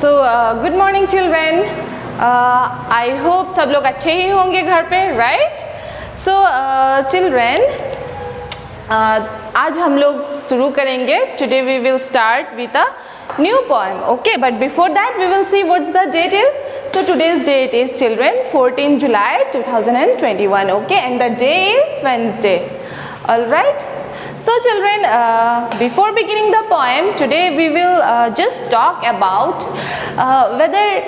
So good morning children. I hope सब लोग अच्छे ही होंगे घर पे, right? So children, आज हम लोग शुरू करेंगे. Today we will start with a new poem. Okay, but before that we will see what's the date is. So today's date is children 14 July 2021. Okay, and the day is Wednesday. All right. So children, before beginning the poem, today we will just talk about whether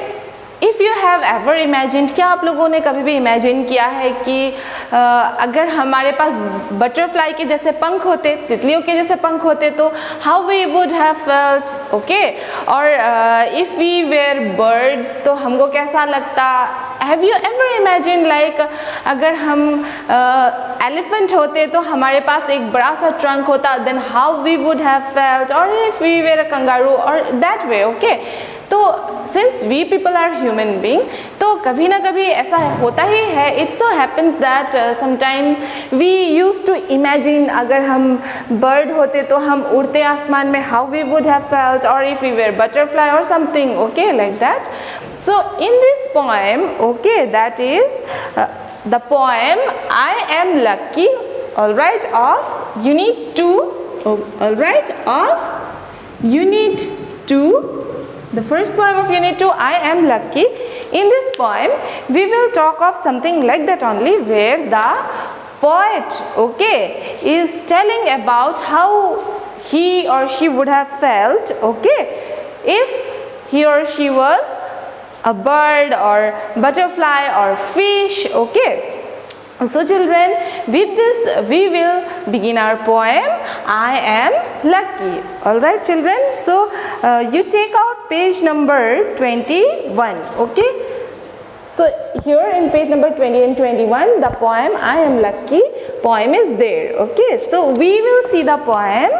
if you have ever imagined, क्या आप लोगों ने कभी भी imagine किया है कि अगर हमारे पास butterfly के जैसे पंख होते, तितलियों के जैसे पंख होते तो how we would have felt, okay? और if we were birds तो हमको कैसा लगता? Have you ever imagined like अगर हम elephant होते तो हमारे पास एक बड़ा सा trunk होता, then how we would have felt, or if we were a kangaroo or that way, okay? तो since we people are human being, तो कभी ना कभी ऐसा होता ही है. It so happens that sometime we used to imagine अगर हम bird होते तो हम उड़ते आसमान में how we would have felt, or if we were butterfly or something, okay, like that. So in this poem, okay, that is the poem I Am Lucky, all right, of Unit 2, all right, of Unit 2. The first poem of Unit 2, I Am Lucky. In this poem, we will talk of something like that only, where the poet, okay, is telling about how he or she would have felt, okay, if he or she was a bird or butterfly or fish, okay. So children, with this we will begin our poem I Am Lucky. Alright children, so you take out page number 21, okay. So here in page number 20 and 21 the poem I Am Lucky poem is there, okay. So we will see the poem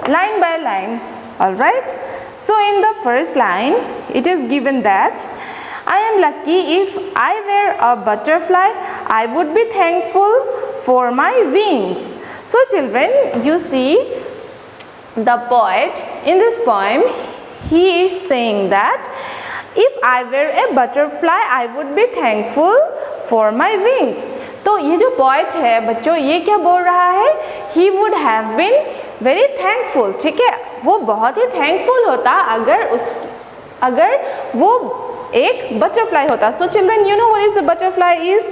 line by line, alright. So in the first line it is given that I am lucky if I were a butterfly, I would be thankful for my wings. So children, you see the poet in this poem, he is saying that if I were a butterfly, I would be thankful for my wings. तो ये जो poet है बच्चों, ये क्या बोल रहा है? He would have been very thankful, ठीक है? वो बहुत ही thankful होता अगर वो एक butterfly होता. So children, you know what is a butterfly is?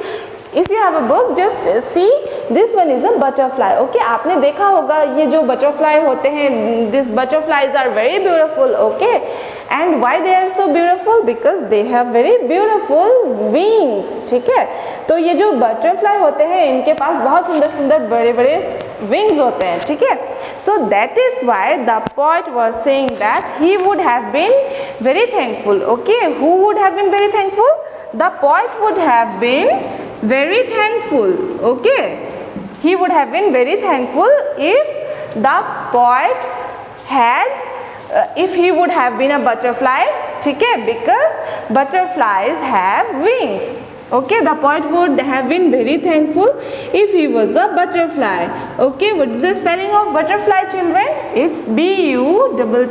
If you have a book, just see this one is a butterfly. Okay, आपने देखा होगा ये जो butterfly होते हैं, these butterflies are very beautiful. Okay, and why they are so beautiful? Because they have very beautiful wings. ठीक है, तो ये जो butterfly होते हैं इनके पास बहुत सुंदर सुंदर बड़े बड़े wings होते हैं. ठीक है, so that is why the poet was saying that he would have been very thankful. Okay, who would have been very thankful? The poet would have been very thankful. Okay, he would have been very thankful if the poet had if he would have been a butterfly, ठीक है, because butterflies have wings. Okay, the poet would have been very thankful if he was a butterfly. Okay, what is the spelling of butterfly children? It's B-U-T-T-E-R-F-L-Y.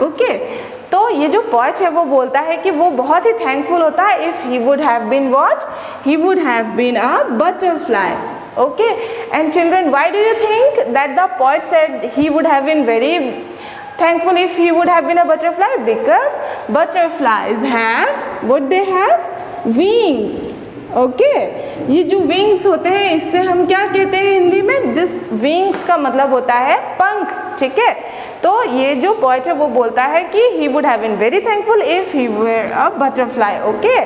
Okay, तो ये जो poet है वो बोलता है कि वो बहुत ही thankful होता है if he would have been what? He would have been a butterfly. Okay, and children, why do you think that the poet said he would have been very thankful if he would have been a butterfly? Because butterflies have what they have? Wings. Okay, ये जो wings होते हैं इससे हम क्या कहते हैं हिंदी में? This wings का मतलब होता है पंख, ठीक है. तो ये जो poet है वो बोलता है कि he would have been very thankful if he were a butterfly. Okay,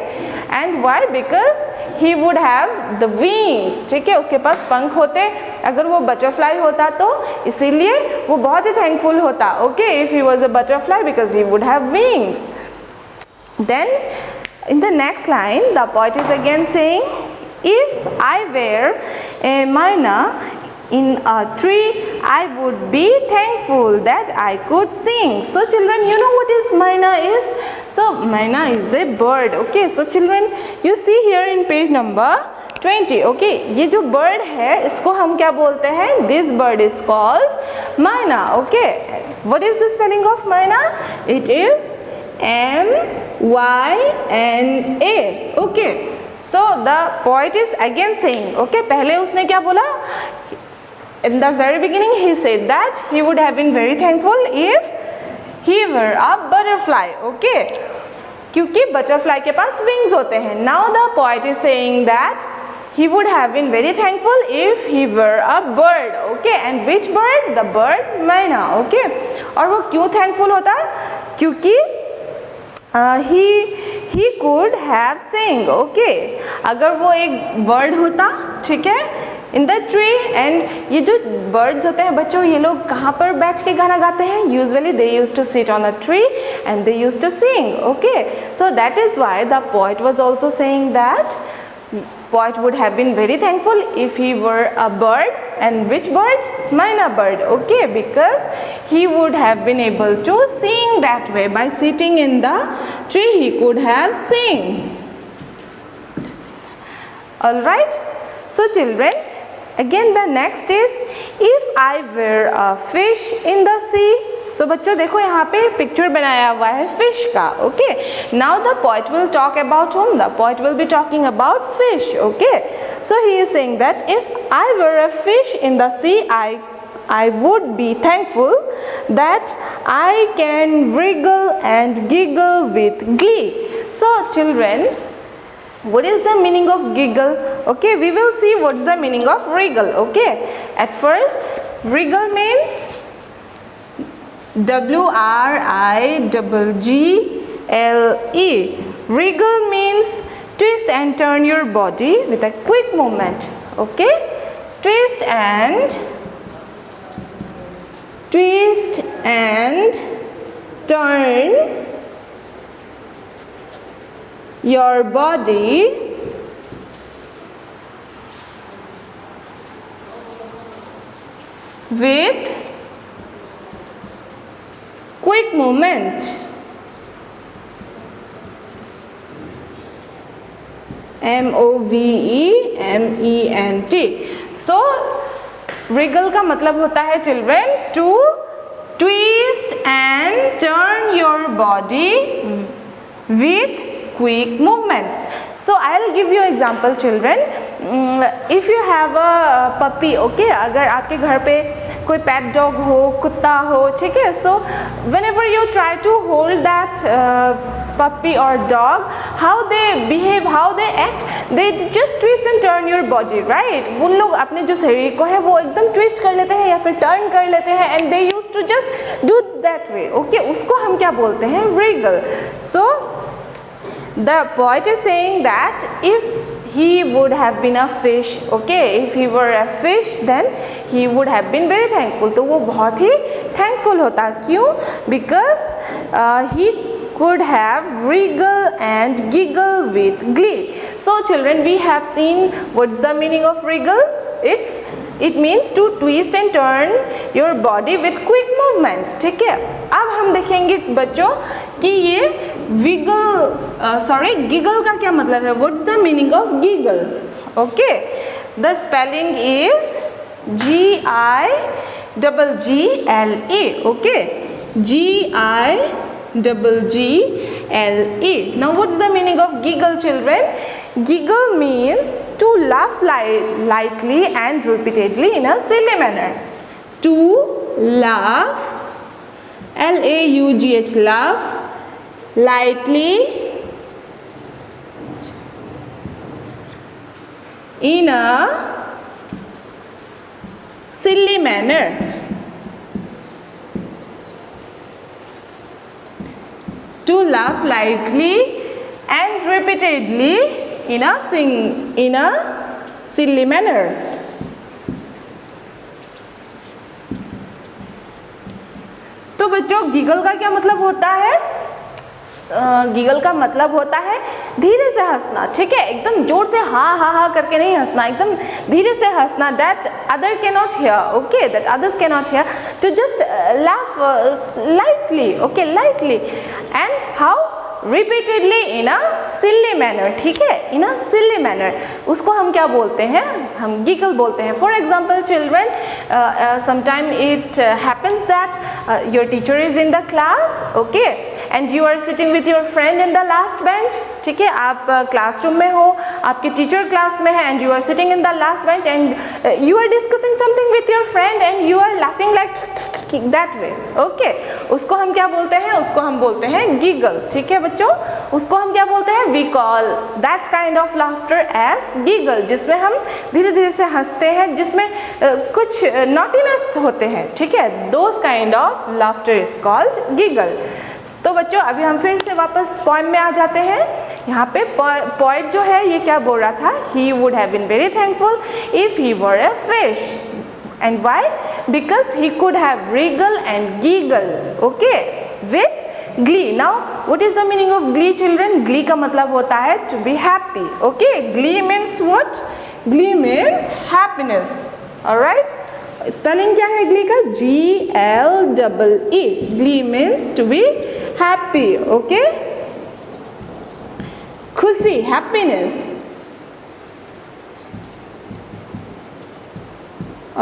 and why? Because he would have the wings. ठीक है, उसके पास पंख होते. अगर वो butterfly होता तो इसीलिए वो बहुत ही thankful होता. Okay, if he was a butterfly because he would have wings. Then in the next line the poet is again saying, if I were a myna in a tree, I would be thankful that I could sing. So children, you know what is myna is? So myna is a bird. Okay, so children, you see here in page number 20. Okay, ये जो bird है इसको हम क्या बोलते हैं? This bird is called Maina. Okay, what is the spelling of Maina? It is M-Y-N-A. Okay, so the poet is again saying, okay, पहले उसने क्या बोला? In the very beginning he said that he would have been very thankful if he were a butterfly. Okay, क्योंकि butterfly के पास wings होते हैं. Now the poet is saying that he would have been very thankful if he were a bird. Okay, and which bird? The bird Maina. Okay, और वो क्यों thankful होता? क्योंकि he could have sing. Okay, अगर वो एक bird होता, ठीक है, in the tree, and ये जो birds होते हैं बच्चों, ये लोग कहाँ पर बैठ के गाना गाते हैं? Usually they used to sit on a tree and they used to sing. Okay, so that is why the poet was also saying that poet would have been very thankful if he were a bird. And which bird? Maina bird. Okay, because he would have been able to sing that way. By sitting in the tree he could have sing. Alright, so children, again the next is if I were a fish in the sea. So बच्चों देखो यहाँ पे picture बनाया हुआ है fish का. Okay, now the poet will talk about whom? The poet will be talking about fish. Okay, so he is saying that if I were a fish in the sea, I would be thankful that I can wriggle and giggle with glee. So children, what is the meaning of giggle? Okay, we will see what's the meaning of wriggle. Okay, at first wriggle means W-R-I-G-G-L-E. Wriggle means twist and turn your body with a quick movement. Okay, twist and turn your body with quick movement. M-O-V-E-M-E-N-T. So wriggle का मतलब होता है children to twist and turn your body with quick movements. So I'll give you example children. If you have a puppy, okay, अगर आपके घर पे कोई pet dog हो, कुत्ता हो, ठीक है, so whenever you try to hold that puppy or dog, how they behave, how they act, they just twist and turn your body, right? उन लोग अपने जो शरीर को है वो एकदम twist कर लेते हैं या फिर turn कर लेते हैं, and they used to just do that way. Okay, उसको हम क्या बोलते हैं? Wriggle. So the poet is saying that if he would have been a fish, okay, if he were a fish, then he would have been very thankful. तो वो बहुत ही thankful होता. क्यों? Because he could have wriggle and giggle with glee. So children, we have seen what's the meaning of wriggle. It means to twist and turn your body with quick movements. ठीक है, अब हम देखेंगे बच्चों कि ये giggle का क्या मतलब है? What's the meaning of giggle? Okay, the spelling is G-I-G-G-L-E. Okay, G-I-G-G-L-E. Now what's the meaning of giggle children? Giggle means to laugh lightly and repeatedly in a silly manner. To laugh, L-A-U-G-H, laugh, lightly in a silly manner. To laugh lightly and repeatedly in a silly manner. तो बच्चों गीगल का क्या मतलब होता है? गीगल का मतलब होता है धीरे से हंसना. ठीक है, एकदम जोर से हा हा हा करके नहीं हंसना, एकदम धीरे से हंसना. That other can not hear. Okay, that others can not hear. To just laugh lightly. Okay, lightly. And how? Repeatedly in a silly manner, ठीक है, इन अ सिली मैनर, उसको हम क्या बोलते हैं, हम गिगल बोलते हैं. For example children, sometime it happens that your teacher is in the class, okay, and you are sitting with your friend in the last bench, ठीक है, आप क्लासरूम में हो, आपके टीचर क्लास में है, and you are sitting in the last bench and you are discussing something with your friend and you are laughing like that way, okay, उसको हम क्या बोलते हैं, उसको हम बोलते हैं गिगल, ठीक है बच्चों, उसको हम क्या बोलते हैं, we call that kind of laughter as giggle, जिसमें हम धीरे धीरे से हंसते हैं, जिसमें कुछ नॉटीनेस होते हैं, ठीक है, those kind of laughter is called giggle. तो बच्चों अभी हम फिर से वापस पोएम में आ जाते हैं. यहाँ पे पोएट जो है ये क्या बोल रहा था, he would have been very thankful if he were a fish. And why? Because he could have wriggle and giggle, okay, with glee. Now, what is the meaning of glee, children? Glee का मतलब होता है to be happy, okay. Glee means what? Glee means happiness, alright. Spelling क्या है glee का? G-L-E-E. Glee means to be happy, okay. खुशी, happiness.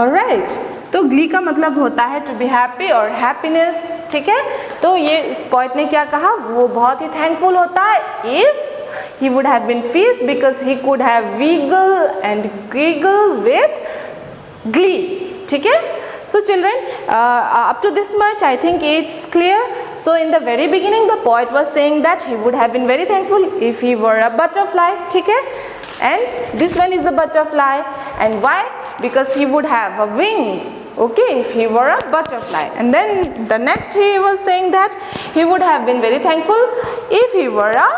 Alright, तो Glee का मतलब होता है टू बी हैप्पी और हैप्पीनेस, ठीक है. तो ये इस पोएट ने क्या कहा, वो बहुत ही थैंकफुल होता है if he would have been fish because he could have wiggle and giggle with glee, ठीक है. So children, up to this much I think it's clear. So in the very beginning the poet was saying that he would have been very thankful if he were a butterfly, ठीक है, and this one is a butterfly, and why? Because he would have a wings, okay, if he were a butterfly. And then the next he was saying that he would have been very thankful if he were a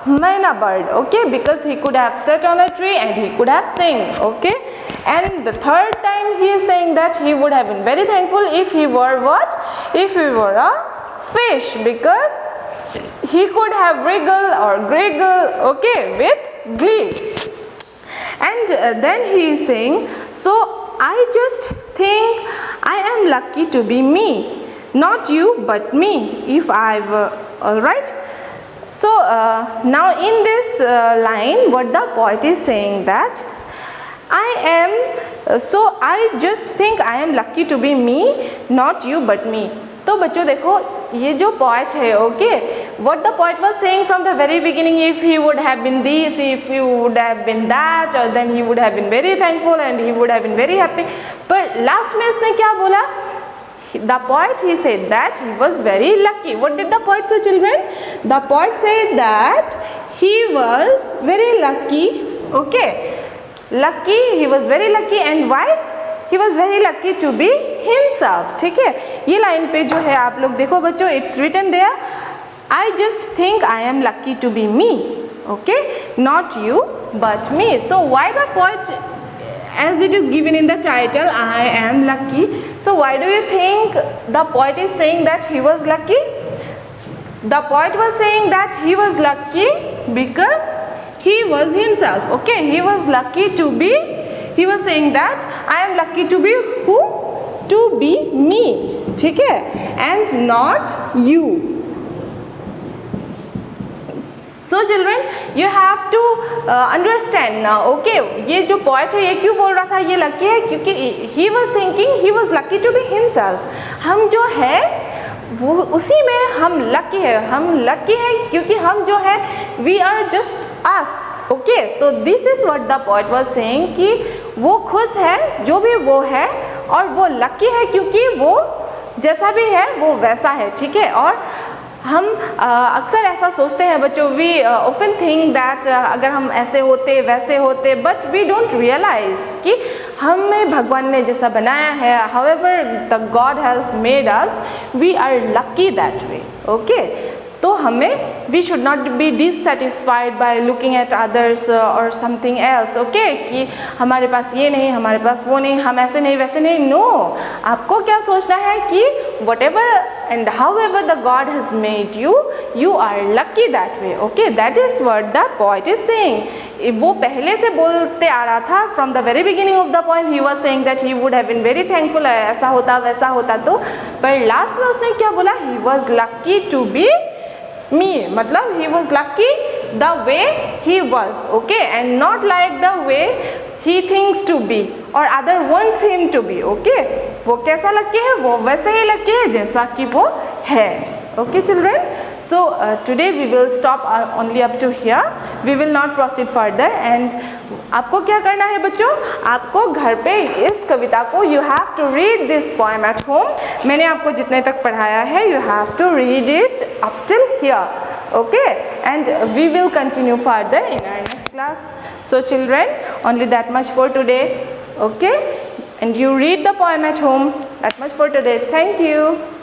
myna bird, okay, because he could have sat on a tree and he could have sing, okay. And the third time he is saying that he would have been very thankful if he were what? If he were a fish, because he could have wriggle or griggle, okay, with glee. And then he is saying, so I just think I am lucky to be me, not you but me, if I were, alright. So now in this line what the poet is saying that I am, so I just think I am lucky to be me, not you but me. तो बच्चों देखो ये जो poet है, okay, what the poet was saying from the very beginning, if he would have been this, if he would have been that, or then he would have been very thankful and he would have been very happy. पर last में इसने क्या बोला, the poet he said that he was very lucky. What did the poet say, children? The poet said that he was very lucky, okay, lucky, he was very lucky. And why? He was very lucky to be himself, ठीक है. ये line पे जो है आप लोग देखो बच्चों, it's written there, I just think I am lucky to be me, okay, not you but me. So why the poet, as it is given in the title, I am lucky, so why do you think the poet is saying that he was lucky? The poet was saying that he was lucky because he was himself, okay, he was lucky to be, he was saying that I am lucky to be who? To be me, ठीक है, and not you. So children, you have to understand now, okay, ये जो poet है ये क्यों बोल रहा था ये lucky है, क्योंकि he was thinking he was lucky to be himself. हम जो है वो उसी में हम lucky है, हम lucky है क्योंकि हम जो है we are just us, okay. So this is what the poet was saying कि वो खुश है जो भी वो है और वो lucky है क्योंकि वो जैसा भी है वो वैसा है, ठीक है. और हम अक्सर ऐसा सोचते हैं बच्चों, वी ऑफन थिंक दैट अगर हम ऐसे होते वैसे होते, बट वी डोंट रियलाइज कि हमें भगवान ने जैसा बनाया है, however the god has made us, we are lucky that way, okay. तो हमें we should not be dissatisfied by looking at others और समथिंग एल्स, ओके, कि हमारे पास ये नहीं, हमारे पास वो नहीं, हम ऐसे नहीं वैसे नहीं. नो, आपको क्या सोचना है कि whatever and however the god has made you, you are lucky that way, okay. That is what the poet is saying. वो पहले से बोलते आ रहा था, from the very beginning of the poem he was saying that he would have been very thankful, ऐसा होता वैसा होता, तो पर लास्ट में उसने क्या बोला, he was lucky to be me, मतलब he was lucky the way he was, okay, and not like the way he thinks to be or other wants him to be, okay. वो कैसा lucky है, वो वैसे ही lucky है जैसा कि वो है, okay children. So today we will stop only up to here, we will not proceed further. And आपको क्या करना है बच्चों, आपको घर पे इस कविता को you have to read this poem at home. मैंने आपको जितने तक पढ़ाया है you have to read it up till here, okay, and we will continue further in our next class. So children, only that much for today, okay, and you read the poem at home. That much for today. Thank you.